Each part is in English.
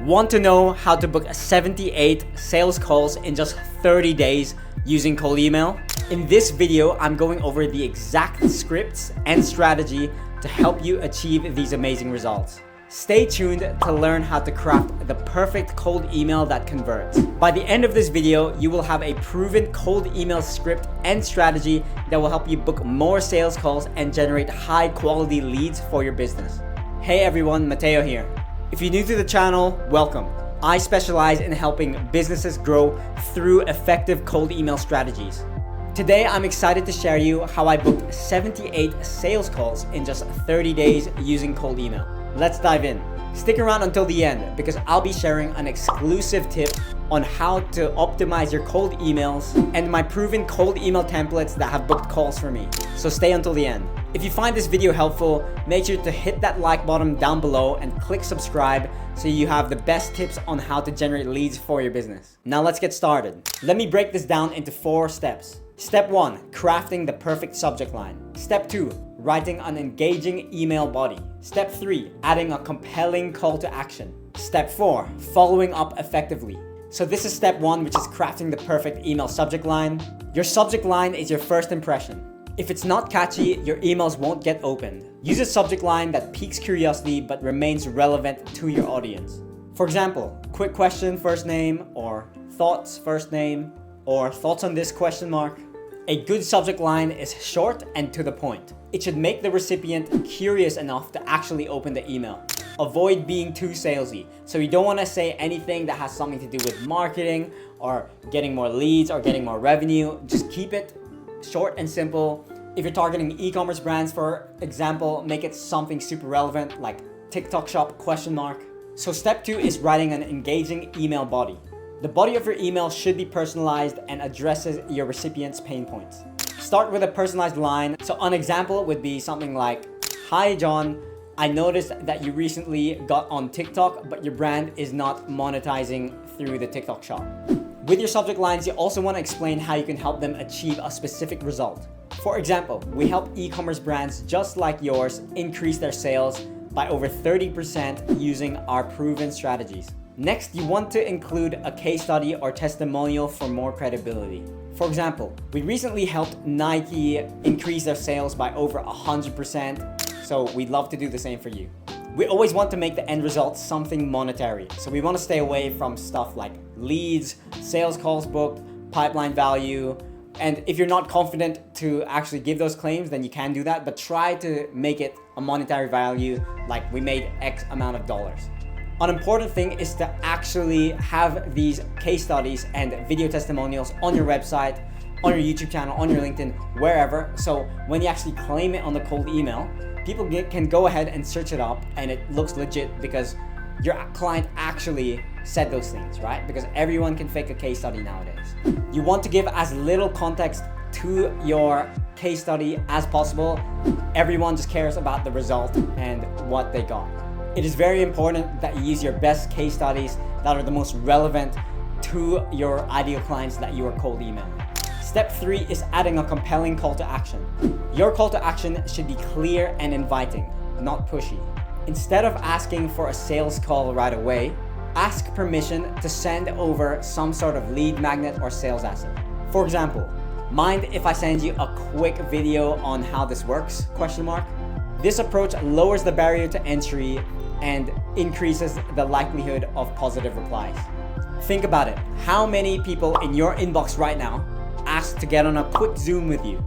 Want to know how to book 78 sales calls in just 30 days using cold email? In this video, I'm going over the exact scripts and strategy to help you achieve these amazing results. Stay tuned to learn how to craft the perfect cold email that converts. By the end of this video, you will have a proven cold email script and strategy that will help you book more sales calls and generate high quality leads for your business. Hey everyone, Matteo here. If you're new to the channel, welcome. I specialize in helping businesses grow through effective cold email strategies. Today, I'm excited to share you how I booked 78 sales calls in just 30 days using cold email. Let's dive in. Stick around until the end because I'll be sharing an exclusive tip on how to optimize your cold emails and my proven cold email templates that have booked calls for me. So stay until the end. If you find this video helpful, make sure to hit that like button down below and click subscribe so you have the best tips on how to generate leads for your business. Now let's get started. Let me break this down into 4 steps. Step 1, crafting the perfect subject line. Step 2, writing an engaging email body. Step 3, adding a compelling call to action. Step 4, following up effectively. So this is step 1, which is crafting the perfect email subject line. Your subject line is your first impression. If it's not catchy, your emails won't get opened. Use a subject line that piques curiosity but remains relevant to your audience. For example, quick question first name, or thoughts first name, or thoughts on this question mark. A good subject line is short and to the point. It should make the recipient curious enough to actually open the email. Avoid being too salesy. So you don't want to say anything that has something to do with marketing or getting more leads or getting more revenue. Just keep it short and simple. If you're targeting e-commerce brands, for example, make it something super relevant like TikTok shop question mark. So step 2 is writing an engaging email body. The body of your email should be personalized and addresses your recipient's pain points. Start with a personalized line. So an example would be something like, "Hi John, I noticed that you recently got on TikTok, but your brand is not monetizing through the TikTok shop." With your subject lines, you also want to explain how you can help them achieve a specific result. For example, we help e-commerce brands just like yours increase their sales by over 30% using our proven strategies. Next, you want to include a case study or testimonial for more credibility. For example, we recently helped Nike increase their sales by over 100%, so we'd love to do the same for you. We always want to make the end result something monetary, so we want to stay away from stuff like leads, sales calls booked, pipeline value, and if you're not confident to actually give those claims, then you can do that, but try to make it a monetary value, like we made X amount of dollars. An important thing is to actually have these case studies and video testimonials on your website, on your YouTube channel, on your LinkedIn, wherever. So when you actually claim it on the cold email, people can go ahead and search it up and it looks legit because your client actually said those things, right? Because everyone can fake a case study nowadays. You want to give as little context to your case study as possible. Everyone just cares about the result and what they got. It is very important that you use your best case studies that are the most relevant to your ideal clients that you are cold emailing. Step 3 is adding a compelling call to action. Your call to action should be clear and inviting, not pushy. Instead of asking for a sales call right away, ask permission to send over some sort of lead magnet or sales asset. For example, mind if I send you a quick video on how this works? This approach lowers the barrier to entry and increases the likelihood of positive replies. Think about it. How many people in your inbox right now asked to get on a quick Zoom with you?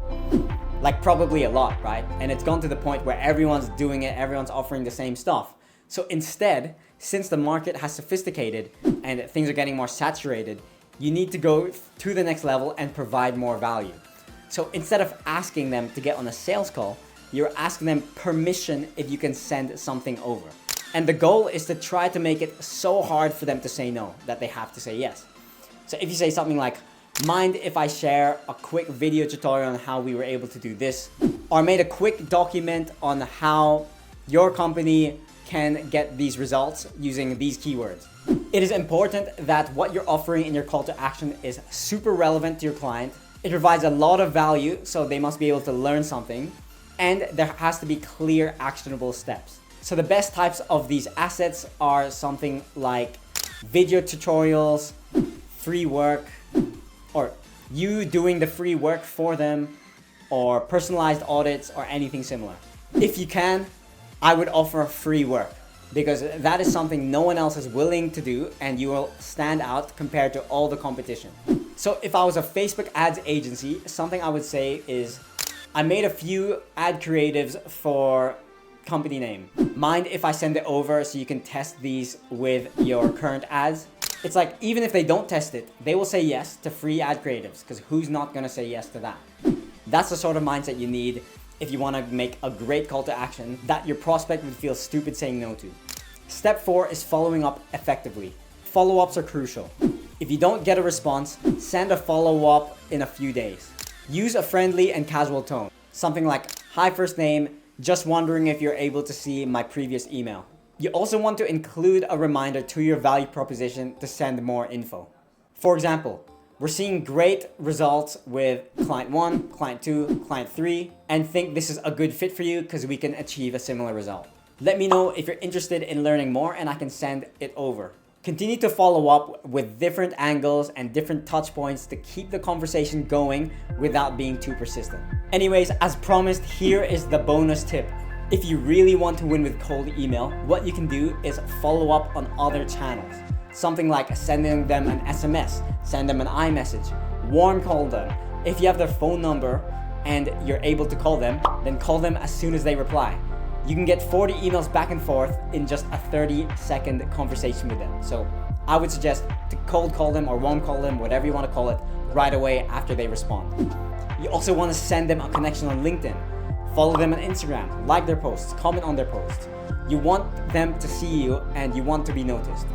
Like probably a lot, right? And it's gone to the point where everyone's doing it, everyone's offering the same stuff. So instead, since the market has sophisticated and things are getting more saturated, you need to go to the next level and provide more value. So instead of asking them to get on a sales call, you're asking them permission if you can send something over. And the goal is to try to make it so hard for them to say no that they have to say yes. So if you say something like, "Mind if I share a quick video tutorial on how we were able to do this?" Or made a quick document on how your company can get these results using these keywords. It is important that what you're offering in your call to action is super relevant to your client. It provides a lot of value, so they must be able to learn something. And there has to be clear, actionable steps. So the best types of these assets are something like video tutorials, free work, or you doing the free work for them, or personalized audits, or anything similar. If you can, I would offer free work, because that is something no one else is willing to do, and you will stand out compared to all the competition. So if I was a Facebook ads agency, something I would say is, I made a few ad creatives for company name. Mind if I send it over so you can test these with your current ads? It's like, even if they don't test it, they will say yes to free ad creatives, because who's not gonna say yes to that? That's the sort of mindset you need if you want to make a great call to action that your prospect would feel stupid saying no to. Step 4 is following up effectively. Follow-ups are crucial. If you don't get a response, send a follow-up in a few days. Use a friendly and casual tone. Something like, "Hi, first name, just wondering if you're able to see my previous email." You also want to include a reminder to your value proposition to send more info. For example, we're seeing great results with client 1, client 2, client 3, and think this is a good fit for you because we can achieve a similar result. Let me know if you're interested in learning more and I can send it over. Continue to follow up with different angles and different touch points to keep the conversation going without being too persistent. Anyways, as promised, here is the bonus tip. If you really want to win with cold email, what you can do is follow up on other channels. Something like sending them an SMS, send them an iMessage, warm call them. If you have their phone number and you're able to call them, then call them as soon as they reply. You can get 40 emails back and forth in just a 30-second conversation with them. So I would suggest to cold call them or warm call them, whatever you want to call it, right away after they respond. You also want to send them a connection on LinkedIn. Follow them on Instagram, like their posts, comment on their posts. You want them to see you and you want to be noticed.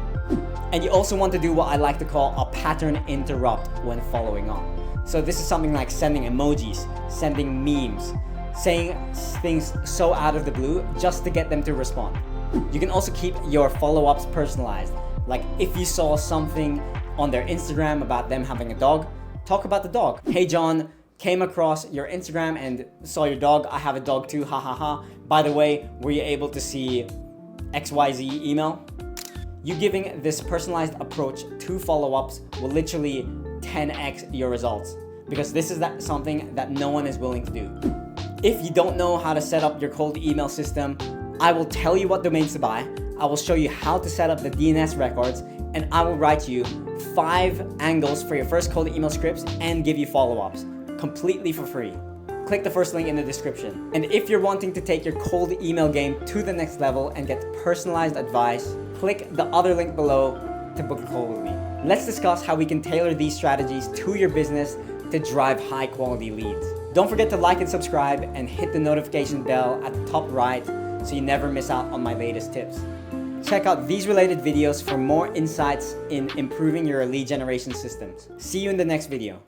And you also want to do what I like to call a pattern interrupt when following up. So this is something like sending emojis, sending memes, saying things so out of the blue just to get them to respond. You can also keep your follow-ups personalized. Like if you saw something on their Instagram about them having a dog, talk about the dog. "Hey John, came across your Instagram and saw your dog. I have a dog too, ha ha ha. By the way, were you able to see XYZ email?" You giving this personalized approach to follow-ups will literally 10x your results, because this is something that no one is willing to do. If you don't know how to set up your cold email system, I will tell you what domains to buy, I will show you how to set up the DNS records, and I will write you 5 angles for your first cold email scripts and give you follow-ups completely for free. Click the first link in the description. And if you're wanting to take your cold email game to the next level and get personalized advice, click the other link below to book a call with me. Let's discuss how we can tailor these strategies to your business to drive high quality leads. Don't forget to like and subscribe and hit the notification bell at the top right so you never miss out on my latest tips. Check out these related videos for more insights in improving your lead generation systems. See you in the next video.